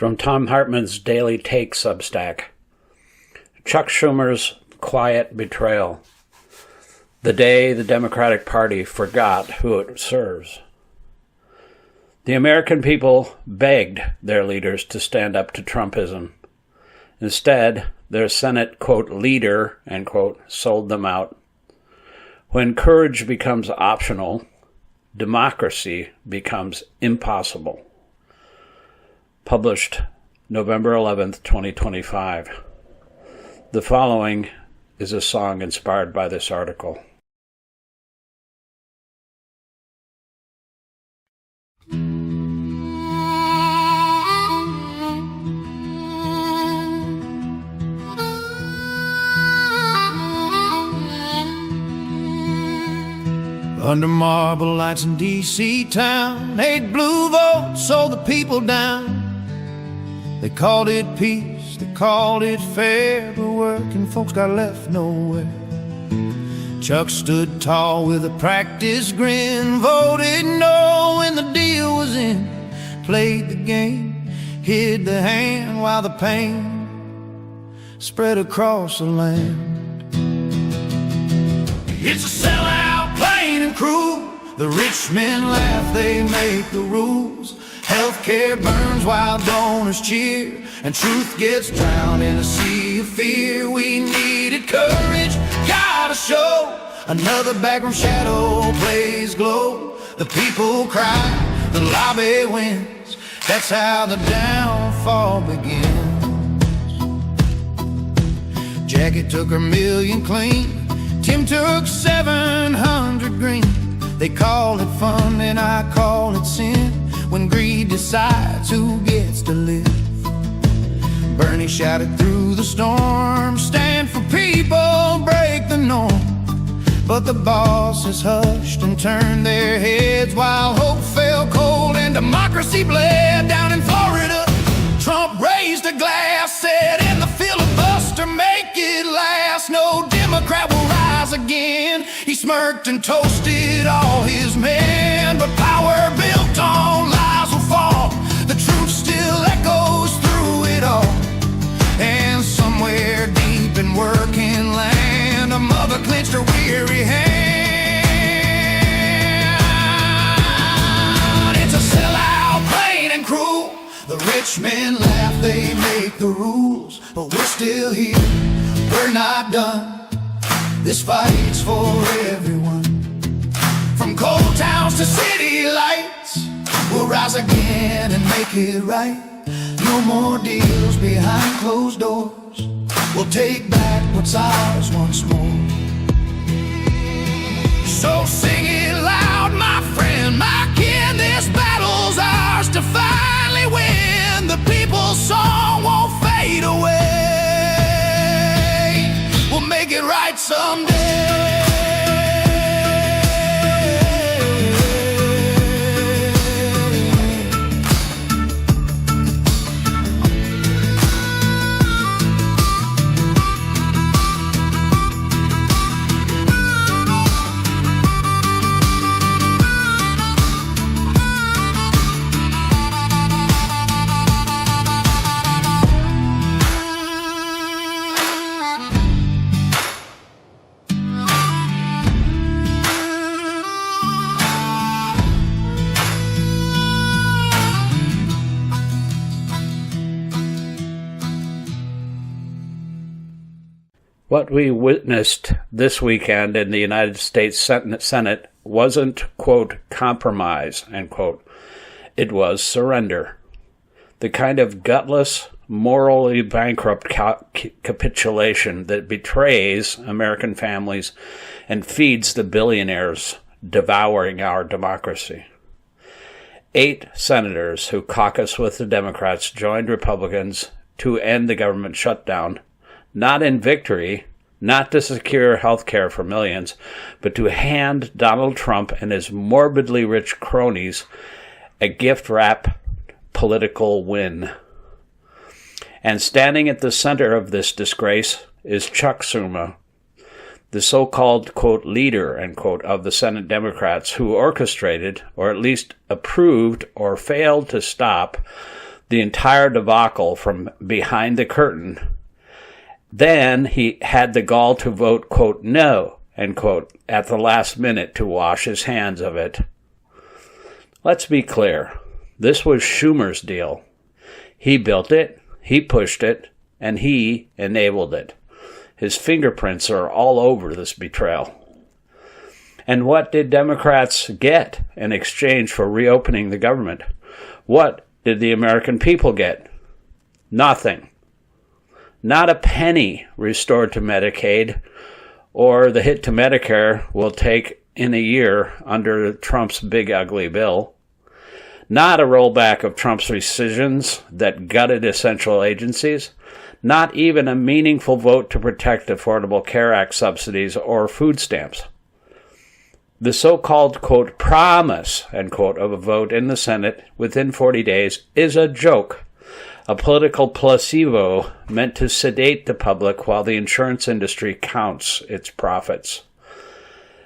From Tom Hartman's Daily Take Substack. Chuck Schumer's quiet betrayal. The day the Democratic Party forgot who it serves. The American people begged their leaders to stand up to Trumpism. Instead, their Senate, quote, leader, end quote, sold them out. When courage becomes optional, democracy becomes impossible. Published November 11th, 2025. The following is a song inspired by this article. Under marble lights in D.C. town, 8 blue votes sold the people down. They called it peace, they called it fair, but working folks got left nowhere. Chuck stood tall with a practiced grin, voted no when the deal was in, played the game, hid the hand while the pain spread across the land. It's a sellout, plain and cruel. The rich men laugh, they make the rules. Healthcare burns while donors cheer, and truth gets drowned in a sea of fear. We needed courage, gotta show. Another backroom shadow plays glow. The people cry, the lobby wins. That's how the downfall begins. Jackie took her $1 million clean, Tim took 700 green. They call it fun and I call it sin, when greed decides who gets to live. Bernie shouted through the storm, stand for people, break the norm. But the bosses hushed and turned their heads, while hope fell cold and democracy bled. Down in Florida, Trump raised a glass, said, "In the filibuster, make it last. No Democrat will rise again." He smirked and toasted all his men, but power built on lies will fall. The truth still echoes through it all. And somewhere deep in working land, a mother clenched her weary hand. It's a sellout, plain and cruel. The rich men laugh, they make the rules, but we're still here, we're not done. This fight's for everyone. From coal towns to city lights, we'll rise again and make it right. No more deals behind closed doors. We'll take back what's ours once more. So sing it loud, my friend, my kin. This battle's ours to finally win. The people's song won't fade away. We'll make it right someday. What we witnessed this weekend in the United States Senate wasn't, quote, compromise, end quote. It was surrender. The kind of gutless, morally bankrupt capitulation that betrays American families and feeds the billionaires devouring our democracy. 8 senators who caucus with the Democrats joined Republicans to end the government shutdown, not in victory, not to secure health care for millions, but to hand Donald Trump and his morbidly rich cronies a gift-wrapped political win. And standing at the center of this disgrace is Chuck Schumer, the so-called, quote, leader, end quote, of the Senate Democrats who orchestrated, or at least approved or failed to stop, the entire debacle from behind the curtain. Then he had the gall to vote, quote, no, end quote, at the last minute to wash his hands of it. Let's be clear. This was Schumer's deal. He built it, he pushed it, and he enabled it. His fingerprints are all over this betrayal. And what did Democrats get in exchange for reopening the government? What did the American people get? Nothing. Not a penny restored to Medicaid, or the hit to Medicare will take in a year under Trump's big ugly bill. Not a rollback of Trump's rescissions that gutted essential agencies. Not even a meaningful vote to protect Affordable Care Act subsidies or food stamps. The so-called, quote, promise, end quote, of a vote in the Senate within 40 days is a joke, a political placebo meant to sedate the public while the insurance industry counts its profits.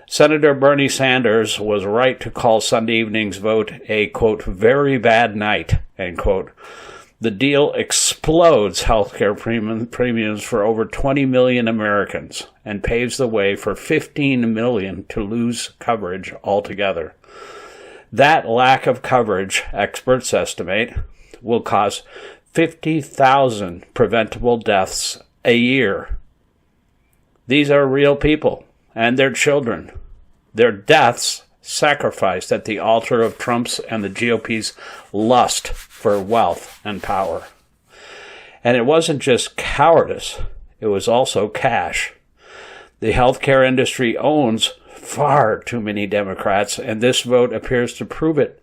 Senator Bernie Sanders was right to call Sunday evening's vote a, quote, very bad night, end quote. The deal explodes healthcare premiums for over 20 million Americans and paves the way for 15 million to lose coverage altogether. That lack of coverage, experts estimate, will cause 50,000 preventable deaths a year. These are real people and their children. Their deaths sacrificed at the altar of Trump's and the GOP's lust for wealth and power. And it wasn't just cowardice, it was also cash. The healthcare industry owns far too many Democrats, and this vote appears to prove it.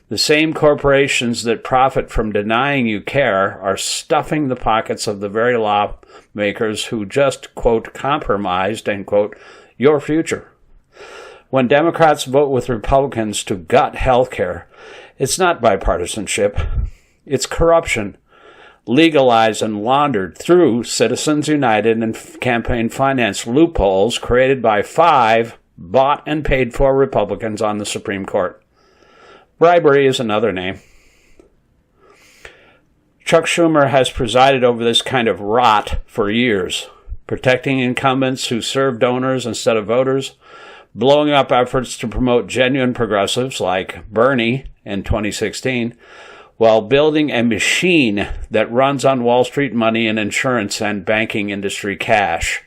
The same corporations that profit from denying you care are stuffing the pockets of the very lawmakers who just, quote, compromised, end quote, your future. When Democrats vote with Republicans to gut health care, it's not bipartisanship. It's corruption, legalized and laundered through Citizens United and campaign finance loopholes created by 5 bought and paid for Republicans on the Supreme Court. Bribery is another name. Chuck Schumer has presided over this kind of rot for years, protecting incumbents who serve donors instead of voters, blowing up efforts to promote genuine progressives like Bernie in 2016, while building a machine that runs on Wall Street money and insurance and banking industry cash.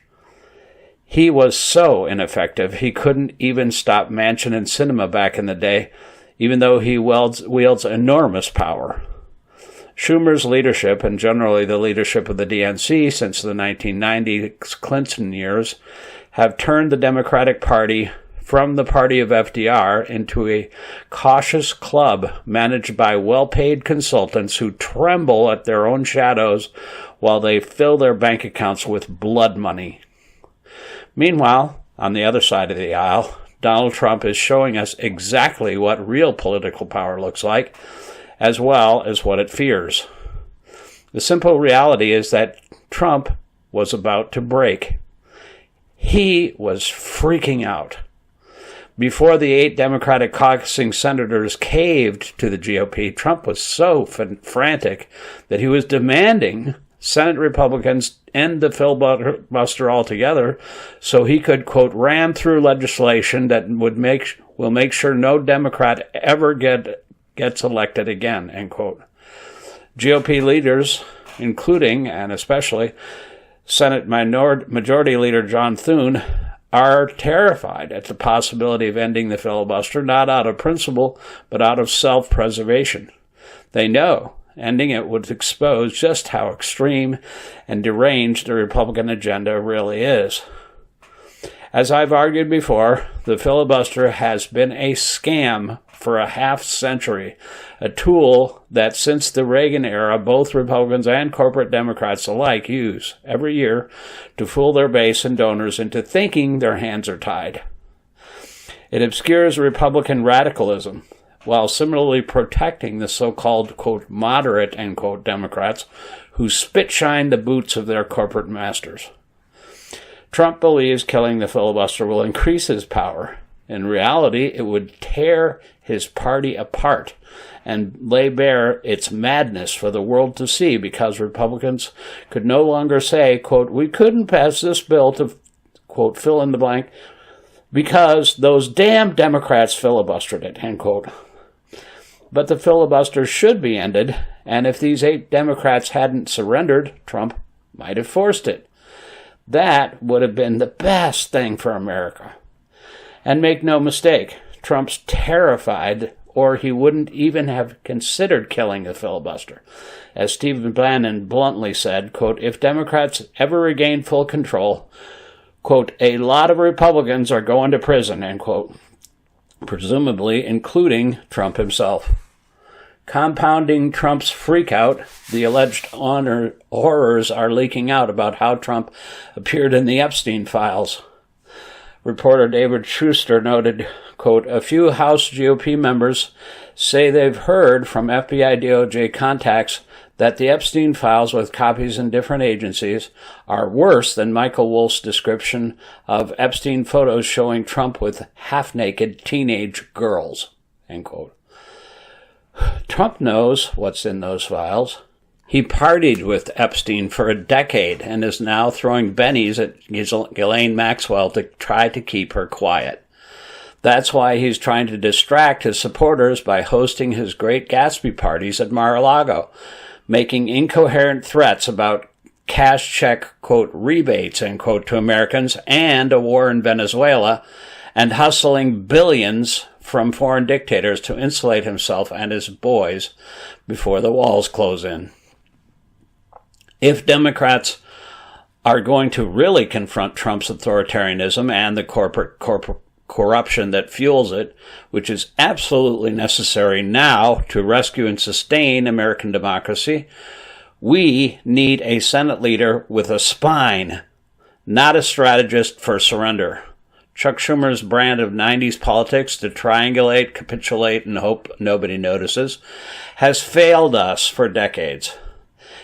He was so ineffective, he couldn't even stop Manchin and Sinema back in the day, even though he wields enormous power. Schumer's leadership, and generally the leadership of the DNC since the 1990s Clinton years, have turned the Democratic Party from the party of FDR into a cautious club managed by well-paid consultants who tremble at their own shadows while they fill their bank accounts with blood money. Meanwhile, on the other side of the aisle, Donald Trump is showing us exactly what real political power looks like, as well as what it fears. The simple reality is that Trump was about to break. He was freaking out. Before the 8 Democratic caucusing senators caved to the GOP, Trump was so frantic that he was demanding Senate Republicans end the filibuster altogether so he could, quote, ram through legislation that will make sure no Democrat ever gets elected again, end quote. GOP leaders, including and especially Senate Majority Leader John Thune, are terrified at the possibility of ending the filibuster, not out of principle, but out of self-preservation. They know ending it would expose just how extreme and deranged the Republican agenda really is. As I've argued before, the filibuster has been a scam for a half-century, a tool that since the Reagan era both Republicans and corporate Democrats alike use every year to fool their base and donors into thinking their hands are tied. It obscures Republican radicalism, while similarly protecting the so-called, quote, moderate, end quote, Democrats who spit-shine the boots of their corporate masters. Trump believes killing the filibuster will increase his power. In reality, it would tear his party apart and lay bare its madness for the world to see, because Republicans could no longer say, quote, we couldn't pass this bill to, quote, fill in the blank, because those damn Democrats filibustered it, end quote. But the filibuster should be ended, and if these 8 Democrats hadn't surrendered, Trump might have forced it. That would have been the best thing for America. And make no mistake, Trump's terrified, or he wouldn't even have considered killing the filibuster. As Stephen Bannon bluntly said, quote, if Democrats ever regain full control, quote, a lot of Republicans are going to prison, end quote, presumably including Trump himself. Compounding Trump's freakout, the alleged horrors are leaking out about how Trump appeared in the Epstein files. Reporter David Schuster noted, quote, a few House GOP members say they've heard from FBI DOJ contacts that the Epstein files, with copies in different agencies, are worse than Michael Wolff's description of Epstein photos showing Trump with half-naked teenage girls, end quote. Trump knows what's in those files. He partied with Epstein for a decade and is now throwing bennies at Ghislaine Maxwell to try to keep her quiet. That's why he's trying to distract his supporters by hosting his Great Gatsby parties at Mar-a-Lago, making incoherent threats about cash check, quote, rebates, end quote, to Americans and a war in Venezuela, and hustling billions from foreign dictators to insulate himself and his boys before the walls close in. If Democrats are going to really confront Trump's authoritarianism and the corporate corruption that fuels it, which is absolutely necessary now to rescue and sustain American democracy, we need a Senate leader with a spine, not a strategist for surrender. Chuck Schumer's brand of 90s politics to triangulate, capitulate, and hope nobody notices has failed us for decades.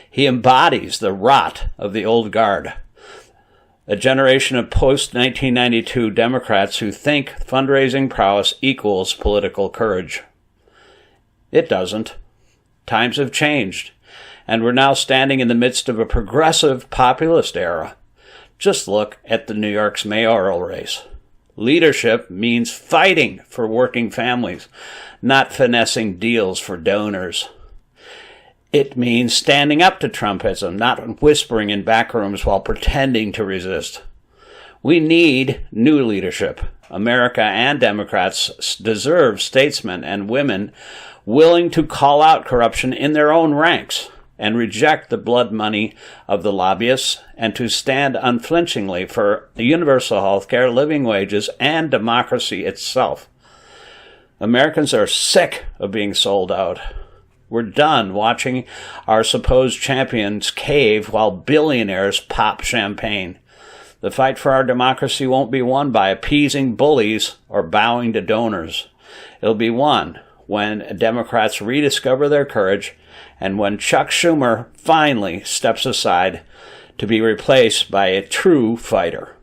He embodies the rot of the old guard, a generation of post-1992 Democrats who think fundraising prowess equals political courage. It doesn't. Times have changed, and we're now standing in the midst of a progressive populist era. Just look at the New York's mayoral race. Leadership means fighting for working families, not finessing deals for donors. It means standing up to Trumpism, not whispering in back rooms while pretending to resist. We need new leadership. America and Democrats deserve statesmen and women willing to call out corruption in their own ranks and reject the blood money of the lobbyists, and to stand unflinchingly for universal health care, living wages, and democracy itself. Americans are sick of being sold out. We're done watching our supposed champions cave while billionaires pop champagne. The fight for our democracy won't be won by appeasing bullies or bowing to donors. It'll be won when Democrats rediscover their courage and when Chuck Schumer finally steps aside to be replaced by a true fighter.